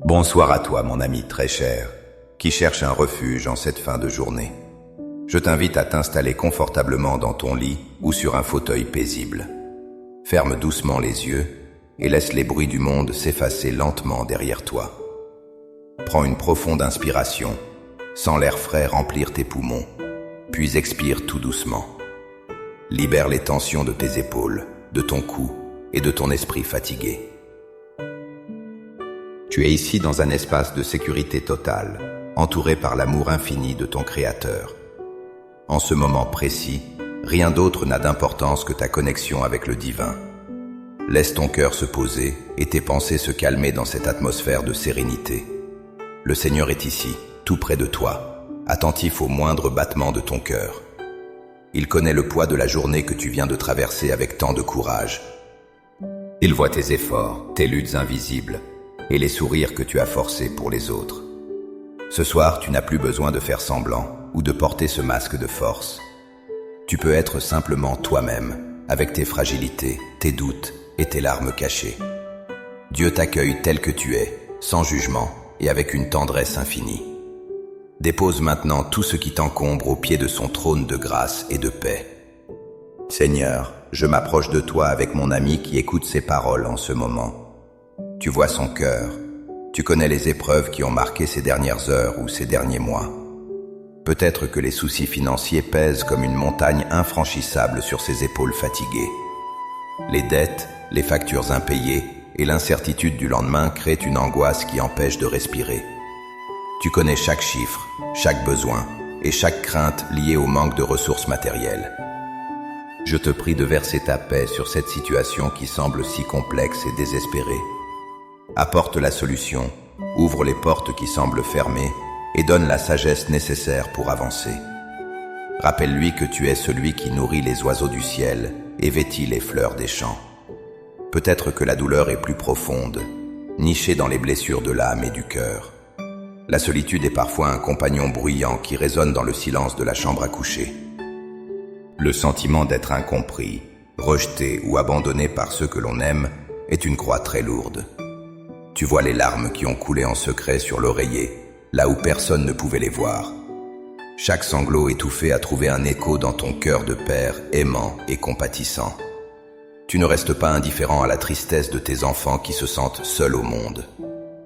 Bonsoir à toi, mon ami très cher, qui cherche un refuge en cette fin de journée. Je t'invite à t'installer confortablement dans ton lit ou sur un fauteuil paisible. Ferme doucement les yeux et laisse les bruits du monde s'effacer lentement derrière toi. Prends une profonde inspiration, sens l'air frais remplir tes poumons, puis expire tout doucement. Libère les tensions de tes épaules, de ton cou et de ton esprit fatigué. Tu es ici dans un espace de sécurité totale, entouré par l'amour infini de ton Créateur. En ce moment précis, rien d'autre n'a d'importance que ta connexion avec le divin. Laisse ton cœur se poser et tes pensées se calmer dans cette atmosphère de sérénité. Le Seigneur est ici, tout près de toi, attentif au moindre battement de ton cœur. Il connaît le poids de la journée que tu viens de traverser avec tant de courage. Il voit tes efforts, tes luttes invisibles, et les sourires que tu as forcés pour les autres. Ce soir, tu n'as plus besoin de faire semblant ou de porter ce masque de force. Tu peux être simplement toi-même, avec tes fragilités, tes doutes et tes larmes cachées. Dieu t'accueille tel que tu es, sans jugement et avec une tendresse infinie. Dépose maintenant tout ce qui t'encombre au pied de son trône de grâce et de paix. Seigneur, je m'approche de toi avec mon ami qui écoute ces paroles en ce moment. Tu vois son cœur, tu connais les épreuves qui ont marqué ces dernières heures ou ces derniers mois. Peut-être que les soucis financiers pèsent comme une montagne infranchissable sur ses épaules fatiguées. Les dettes, les factures impayées et l'incertitude du lendemain créent une angoisse qui empêche de respirer. Tu connais chaque chiffre, chaque besoin et chaque crainte liée au manque de ressources matérielles. Je te prie de verser ta paix sur cette situation qui semble si complexe et désespérée. Apporte la solution, ouvre les portes qui semblent fermées et donne la sagesse nécessaire pour avancer. Rappelle-lui que tu es celui qui nourrit les oiseaux du ciel et vêtit les fleurs des champs. Peut-être que la douleur est plus profonde, nichée dans les blessures de l'âme et du cœur. La solitude est parfois un compagnon bruyant qui résonne dans le silence de la chambre à coucher. Le sentiment d'être incompris, rejeté ou abandonné par ceux que l'on aime est une croix très lourde. Tu vois les larmes qui ont coulé en secret sur l'oreiller, là où personne ne pouvait les voir. Chaque sanglot étouffé a trouvé un écho dans ton cœur de père aimant et compatissant. Tu ne restes pas indifférent à la tristesse de tes enfants qui se sentent seuls au monde.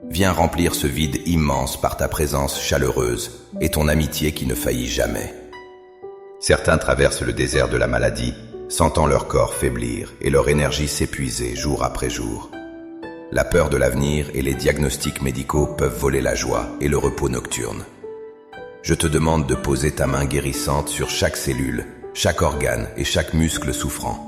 Viens remplir ce vide immense par ta présence chaleureuse et ton amitié qui ne faillit jamais. Certains traversent le désert de la maladie, sentant leur corps faiblir et leur énergie s'épuiser jour après jour. La peur de l'avenir et les diagnostics médicaux peuvent voler la joie et le repos nocturne. Je te demande de poser ta main guérissante sur chaque cellule, chaque organe et chaque muscle souffrant.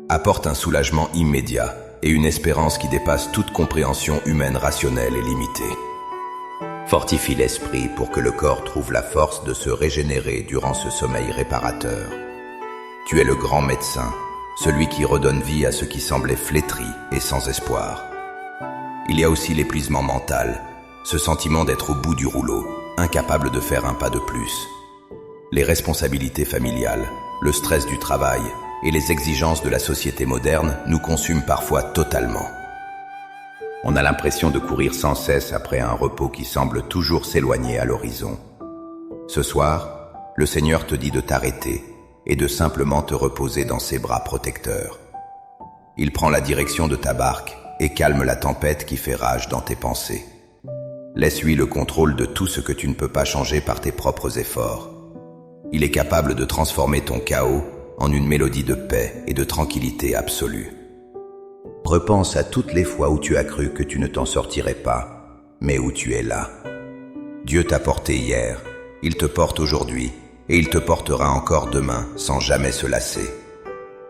Apporte un soulagement immédiat et une espérance qui dépasse toute compréhension humaine rationnelle et limitée. Fortifie l'esprit pour que le corps trouve la force de se régénérer durant ce sommeil réparateur. Tu es le grand médecin, celui qui redonne vie à ce qui semblait flétri et sans espoir. Il y a aussi l'épuisement mental, ce sentiment d'être au bout du rouleau, incapable de faire un pas de plus. Les responsabilités familiales, le stress du travail et les exigences de la société moderne nous consument parfois totalement. On a l'impression de courir sans cesse après un repos qui semble toujours s'éloigner à l'horizon. Ce soir, le Seigneur te dit de t'arrêter et de simplement te reposer dans ses bras protecteurs. Il prend la direction de ta barque et calme la tempête qui fait rage dans tes pensées. Laisse-lui le contrôle de tout ce que tu ne peux pas changer par tes propres efforts. Il est capable de transformer ton chaos en une mélodie de paix et de tranquillité absolue. Repense à toutes les fois où tu as cru que tu ne t'en sortirais pas, mais où tu es là. Dieu t'a porté hier, il te porte aujourd'hui, et il te portera encore demain sans jamais se lasser.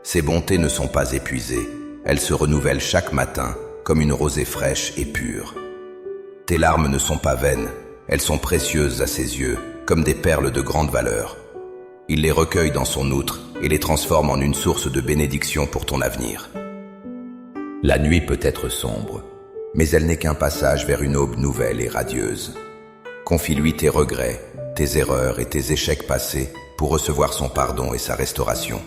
Ses bontés ne sont pas épuisées, elles se renouvellent chaque matin comme une rosée fraîche et pure. Tes larmes ne sont pas vaines, elles sont précieuses à ses yeux, comme des perles de grande valeur. Il les recueille dans son outre et les transforme en une source de bénédiction pour ton avenir. La nuit peut être sombre, mais elle n'est qu'un passage vers une aube nouvelle et radieuse. Confie-lui tes regrets, tes erreurs et tes échecs passés pour recevoir son pardon et sa restauration.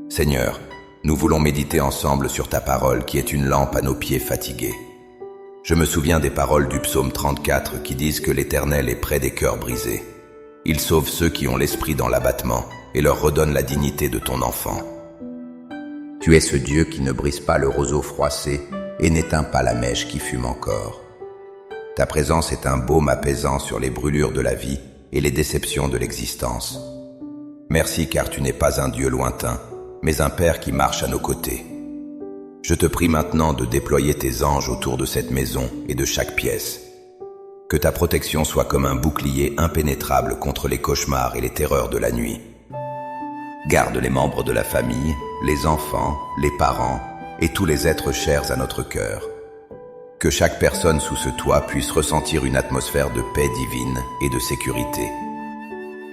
Seigneur, nous voulons méditer ensemble sur ta parole qui est une lampe à nos pieds fatigués. Je me souviens des paroles du psaume 34 qui disent que l'Éternel est près des cœurs brisés. Il sauve ceux qui ont l'esprit dans l'abattement et leur redonne la dignité de ton enfant. Tu es ce Dieu qui ne brise pas le roseau froissé et n'éteint pas la mèche qui fume encore. Ta présence est un baume apaisant sur les brûlures de la vie et les déceptions de l'existence. Merci car tu n'es pas un Dieu lointain, mais un Père qui marche à nos côtés. Je te prie maintenant de déployer tes anges autour de cette maison et de chaque pièce. Que ta protection soit comme un bouclier impénétrable contre les cauchemars et les terreurs de la nuit. Garde les membres de la famille, les enfants, les parents et tous les êtres chers à notre cœur. Que chaque personne sous ce toit puisse ressentir une atmosphère de paix divine et de sécurité.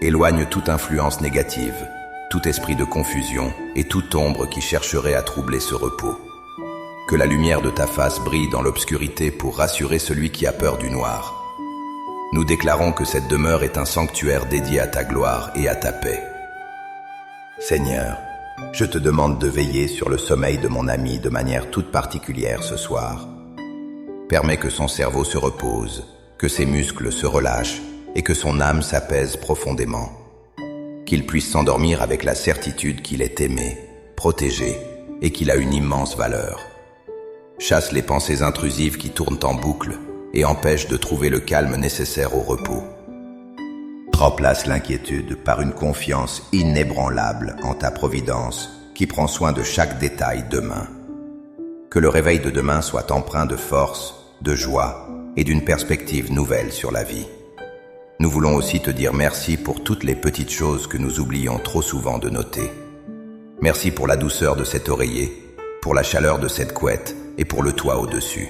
Éloigne toute influence négative, tout esprit de confusion et toute ombre qui chercherait à troubler ce repos. Que la lumière de ta face brille dans l'obscurité pour rassurer celui qui a peur du noir. Nous déclarons que cette demeure est un sanctuaire dédié à ta gloire et à ta paix. Seigneur, je te demande de veiller sur le sommeil de mon ami de manière toute particulière ce soir. Permets que son cerveau se repose, que ses muscles se relâchent et que son âme s'apaise profondément. Qu'il puisse s'endormir avec la certitude qu'il est aimé, protégé et qu'il a une immense valeur. Chasse les pensées intrusives qui tournent en boucle et empêche de trouver le calme nécessaire au repos. Remplace l'inquiétude par une confiance inébranlable en ta providence qui prend soin de chaque détail demain. Que le réveil de demain soit empreint de force, de joie et d'une perspective nouvelle sur la vie. Nous voulons aussi te dire merci pour toutes les petites choses que nous oublions trop souvent de noter. Merci pour la douceur de cet oreiller, pour la chaleur de cette couette et pour le toit au-dessus.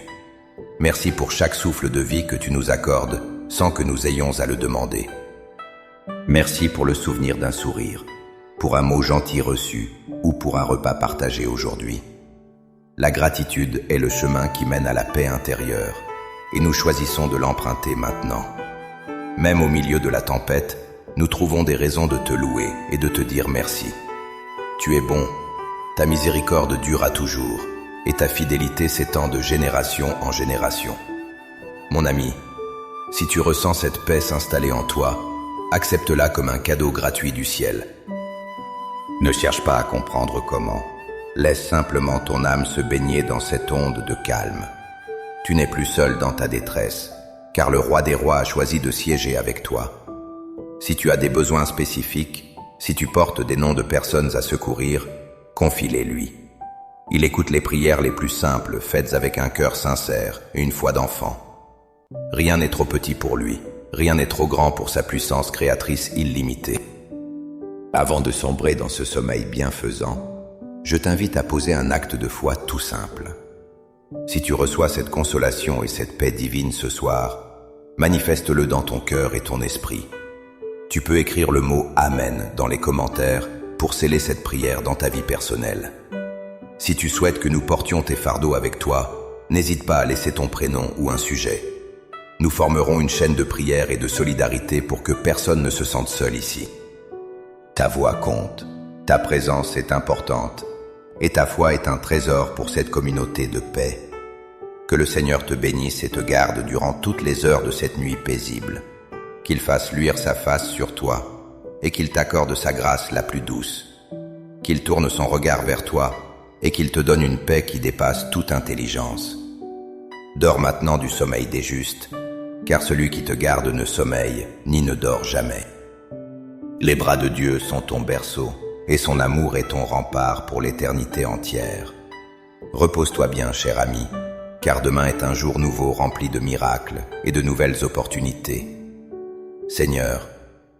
Merci pour chaque souffle de vie que tu nous accordes sans que nous ayons à le demander. Merci pour le souvenir d'un sourire, pour un mot gentil reçu ou pour un repas partagé aujourd'hui. La gratitude est le chemin qui mène à la paix intérieure et nous choisissons de l'emprunter maintenant. Même au milieu de la tempête, nous trouvons des raisons de te louer et de te dire merci. Tu es bon, ta miséricorde dure à toujours et ta fidélité s'étend de génération en génération. Mon ami, si tu ressens cette paix s'installer en toi, accepte-la comme un cadeau gratuit du ciel. Ne cherche pas à comprendre comment. Laisse simplement ton âme se baigner dans cette onde de calme. Tu n'es plus seul dans ta détresse, car le roi des rois a choisi de siéger avec toi. Si tu as des besoins spécifiques, si tu portes des noms de personnes à secourir, confie-les lui. Il écoute les prières les plus simples, faites avec un cœur sincère et une foi d'enfant. Rien n'est trop petit pour lui, rien n'est trop grand pour sa puissance créatrice illimitée. Avant de sombrer dans ce sommeil bienfaisant, je t'invite à poser un acte de foi tout simple. Si tu reçois cette consolation et cette paix divine ce soir, manifeste-le dans ton cœur et ton esprit. Tu peux écrire le mot « Amen » dans les commentaires pour sceller cette prière dans ta vie personnelle. Si tu souhaites que nous portions tes fardeaux avec toi, n'hésite pas à laisser ton prénom ou un sujet. Nous formerons une chaîne de prière et de solidarité pour que personne ne se sente seul ici. Ta voix compte, ta présence est importante et ta foi est un trésor pour cette communauté de paix. Que le Seigneur te bénisse et te garde durant toutes les heures de cette nuit paisible. Qu'il fasse luire sa face sur toi et qu'il t'accorde sa grâce la plus douce. Qu'il tourne son regard vers toi et qu'il te donne une paix qui dépasse toute intelligence. Dors maintenant du sommeil des justes, car celui qui te garde ne sommeille ni ne dort jamais. Les bras de Dieu sont ton berceau et son amour est ton rempart pour l'éternité entière. Repose-toi bien, cher ami, car demain est un jour nouveau rempli de miracles et de nouvelles opportunités. Seigneur,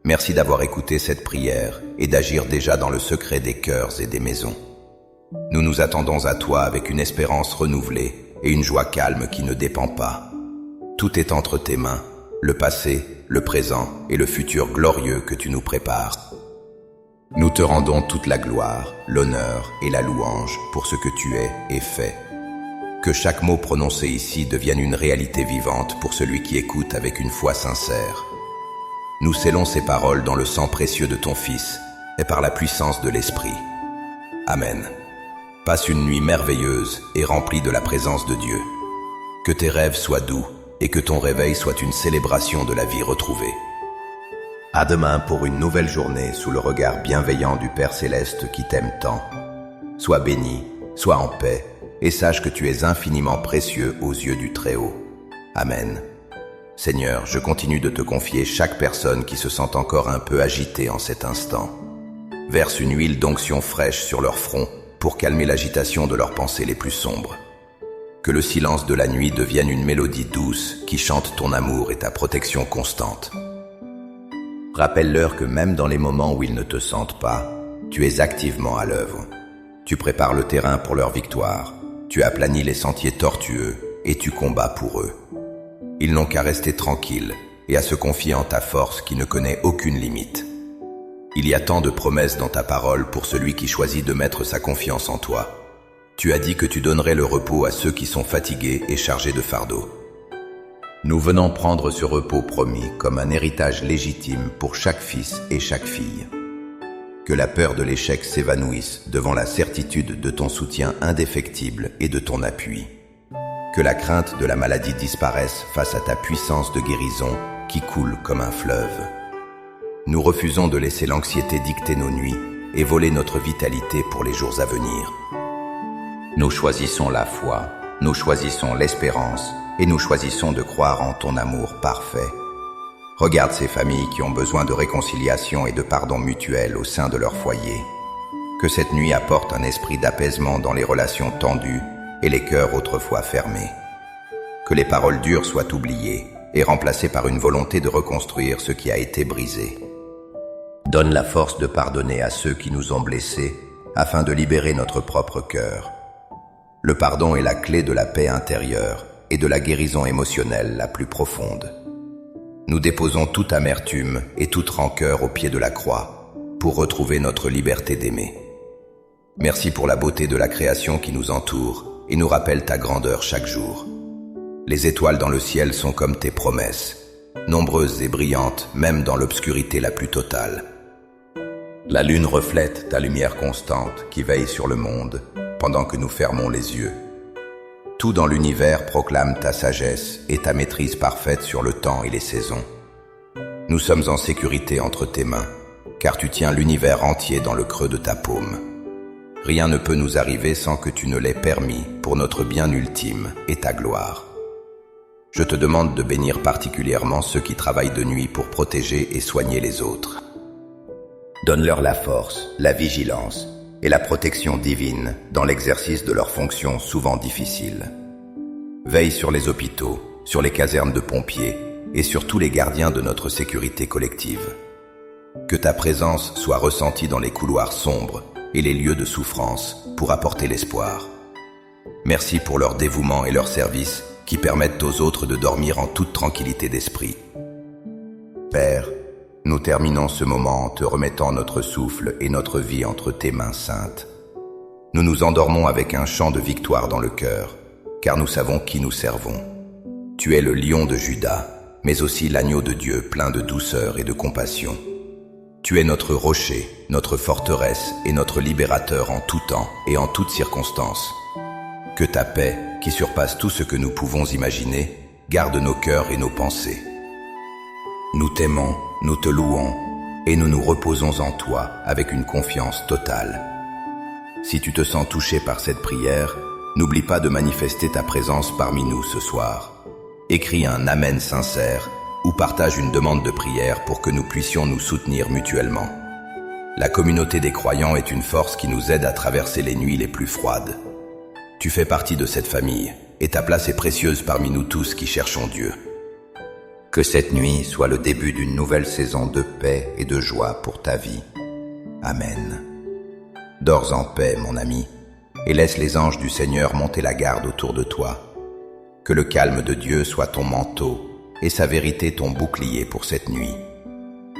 merci d'avoir écouté cette prière et d'agir déjà dans le secret des cœurs et des maisons. Nous nous attendons à toi avec une espérance renouvelée et une joie calme qui ne dépend pas. Tout est entre tes mains, le passé, le présent et le futur glorieux que tu nous prépares. Nous te rendons toute la gloire, l'honneur et la louange pour ce que tu es et fais. Que chaque mot prononcé ici devienne une réalité vivante pour celui qui écoute avec une foi sincère. Nous scellons ces paroles dans le sang précieux de ton Fils et par la puissance de l'Esprit. Amen. Passe une nuit merveilleuse et remplie de la présence de Dieu. Que tes rêves soient doux et que ton réveil soit une célébration de la vie retrouvée. À demain pour une nouvelle journée sous le regard bienveillant du Père Céleste qui t'aime tant. Sois béni, sois en paix, et sache que tu es infiniment précieux aux yeux du Très-Haut. Amen. Seigneur, je continue de te confier chaque personne qui se sent encore un peu agitée en cet instant. Verse une huile d'onction fraîche sur leur front pour calmer l'agitation de leurs pensées les plus sombres. Que le silence de la nuit devienne une mélodie douce qui chante ton amour et ta protection constante. Rappelle-leur que même dans les moments où ils ne te sentent pas, tu es activement à l'œuvre. Tu prépares le terrain pour leur victoire, tu aplanis les sentiers tortueux et tu combats pour eux. Ils n'ont qu'à rester tranquilles et à se confier en ta force qui ne connaît aucune limite. Il y a tant de promesses dans ta parole pour celui qui choisit de mettre sa confiance en toi. Tu as dit que tu donnerais le repos à ceux qui sont fatigués et chargés de fardeaux. Nous venons prendre ce repos promis comme un héritage légitime pour chaque fils et chaque fille. Que la peur de l'échec s'évanouisse devant la certitude de ton soutien indéfectible et de ton appui. Que la crainte de la maladie disparaisse face à ta puissance de guérison qui coule comme un fleuve. Nous refusons de laisser l'anxiété dicter nos nuits et voler notre vitalité pour les jours à venir. Nous choisissons la foi, nous choisissons l'espérance et nous choisissons de croire en ton amour parfait. Regarde ces familles qui ont besoin de réconciliation et de pardon mutuel au sein de leur foyer. Que cette nuit apporte un esprit d'apaisement dans les relations tendues et les cœurs autrefois fermés. Que les paroles dures soient oubliées et remplacées par une volonté de reconstruire ce qui a été brisé. Donne la force de pardonner à ceux qui nous ont blessés afin de libérer notre propre cœur. Le pardon est la clé de la paix intérieure et de la guérison émotionnelle la plus profonde. Nous déposons toute amertume et toute rancœur au pied de la croix pour retrouver notre liberté d'aimer. Merci pour la beauté de la création qui nous entoure et nous rappelle ta grandeur chaque jour. Les étoiles dans le ciel sont comme tes promesses, nombreuses et brillantes même dans l'obscurité la plus totale. La lune reflète ta lumière constante qui veille sur le monde pendant que nous fermons les yeux. Tout dans l'univers proclame ta sagesse et ta maîtrise parfaite sur le temps et les saisons. Nous sommes en sécurité entre tes mains, car tu tiens l'univers entier dans le creux de ta paume. Rien ne peut nous arriver sans que tu ne l'aies permis pour notre bien ultime et ta gloire. Je te demande de bénir particulièrement ceux qui travaillent de nuit pour protéger et soigner les autres. Donne-leur la force, la vigilance et la protection divine dans l'exercice de leurs fonctions souvent difficiles. Veille sur les hôpitaux, sur les casernes de pompiers et sur tous les gardiens de notre sécurité collective. Que ta présence soit ressentie dans les couloirs sombres et les lieux de souffrance pour apporter l'espoir. Merci pour leur dévouement et leur service qui permettent aux autres de dormir en toute tranquillité d'esprit. Père, nous terminons ce moment en te remettant notre souffle et notre vie entre tes mains saintes. Nous nous endormons avec un chant de victoire dans le cœur, car nous savons qui nous servons. Tu es le lion de Juda, mais aussi l'agneau de Dieu plein de douceur et de compassion. Tu es notre rocher, notre forteresse et notre libérateur en tout temps et en toutes circonstances. Que ta paix, qui surpasse tout ce que nous pouvons imaginer, garde nos cœurs et nos pensées. Nous t'aimons, nous te louons et nous nous reposons en toi avec une confiance totale. Si tu te sens touché par cette prière, n'oublie pas de manifester ta présence parmi nous ce soir. Écris un Amen sincère ou partage une demande de prière pour que nous puissions nous soutenir mutuellement. La communauté des croyants est une force qui nous aide à traverser les nuits les plus froides. Tu fais partie de cette famille et ta place est précieuse parmi nous tous qui cherchons Dieu. Que cette nuit soit le début d'une nouvelle saison de paix et de joie pour ta vie. Amen. Dors en paix, mon ami, et laisse les anges du Seigneur monter la garde autour de toi. Que le calme de Dieu soit ton manteau et sa vérité ton bouclier pour cette nuit.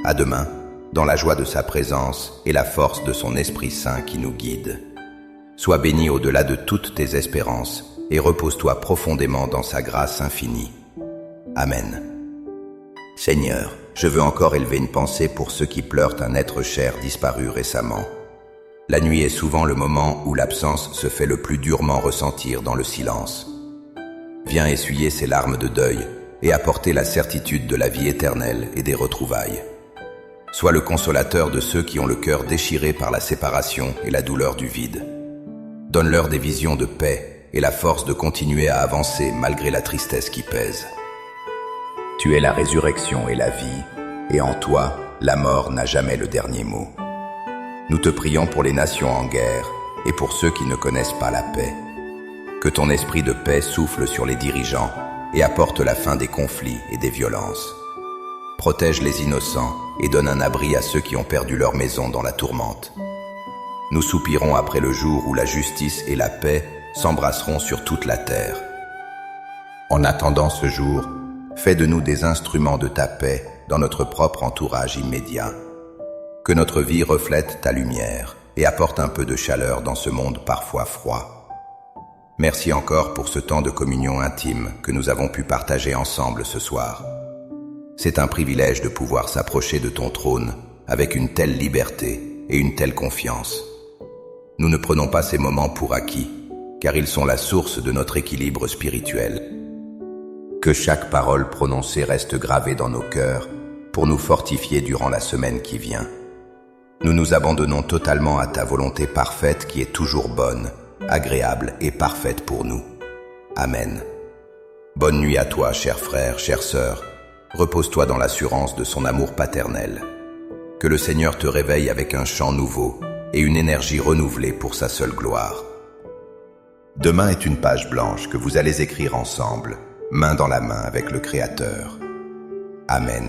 À demain, dans la joie de sa présence et la force de son Esprit Saint qui nous guide. Sois béni au-delà de toutes tes espérances et repose-toi profondément dans sa grâce infinie. Amen. Seigneur, je veux encore élever une pensée pour ceux qui pleurent un être cher disparu récemment. La nuit est souvent le moment où l'absence se fait le plus durement ressentir dans le silence. Viens essuyer ces larmes de deuil et apporter la certitude de la vie éternelle et des retrouvailles. Sois le consolateur de ceux qui ont le cœur déchiré par la séparation et la douleur du vide. Donne-leur des visions de paix et la force de continuer à avancer malgré la tristesse qui pèse. Tu es la résurrection et la vie, et en toi, la mort n'a jamais le dernier mot. Nous te prions pour les nations en guerre et pour ceux qui ne connaissent pas la paix. Que ton esprit de paix souffle sur les dirigeants et apporte la fin des conflits et des violences. Protège les innocents et donne un abri à ceux qui ont perdu leur maison dans la tourmente. Nous soupirons après le jour où la justice et la paix s'embrasseront sur toute la terre. En attendant ce jour, fais de nous des instruments de ta paix dans notre propre entourage immédiat. Que notre vie reflète ta lumière et apporte un peu de chaleur dans ce monde parfois froid. Merci encore pour ce temps de communion intime que nous avons pu partager ensemble ce soir. C'est un privilège de pouvoir s'approcher de ton trône avec une telle liberté et une telle confiance. Nous ne prenons pas ces moments pour acquis, car ils sont la source de notre équilibre spirituel. Que chaque parole prononcée reste gravée dans nos cœurs pour nous fortifier durant la semaine qui vient. Nous nous abandonnons totalement à ta volonté parfaite qui est toujours bonne, agréable et parfaite pour nous. Amen. Bonne nuit à toi, cher frère, chère sœur. Repose-toi dans l'assurance de son amour paternel. Que le Seigneur te réveille avec un chant nouveau et une énergie renouvelée pour sa seule gloire. Demain est une page blanche que vous allez écrire ensemble, main dans la main avec le Créateur. Amen.